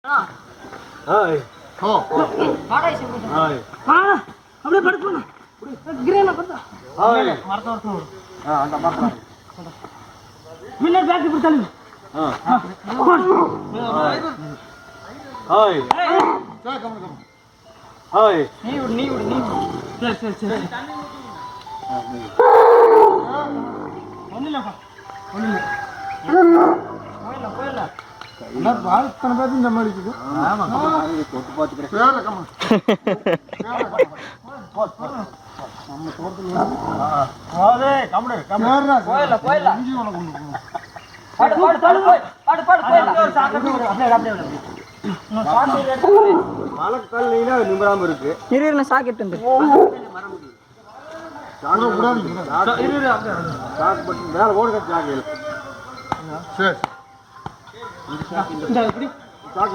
Hi ஹோ வாடாய் Sivakumar hi அப்படியே படுக்கணும் கிரேனா பார்த்தா ஹாய் மரத்த வரணும் அந்த மரத்த முன்ன பேக் இப்படி தள்ளு ஹாய் சரி கம்ம ஹாய் நீ விடு சரி ஒண்ணுலப்பா ஒண்ணுல போயில என்ன வாழ்த்தன பேர் இந்த மாதிரி இருக்குது. ஆமா தொட்டு பாத்துக்கிறேன் பேர கம்மா நம்ம தோட்டத்துல வாதே கம்முடு பேரா போயில இஞ்சி உனக்கு கொண்டு போகணும். பாடு போயில அப்படியே மலக்கல் நீனா நிமிராம இருக்கு இரு நான் சாக்கெட் வந்து சாக கூடாது. சாக்கு பட்டு மேல ஓடுங்க சாக்கு சரி இந்த இப்படி சாக்கு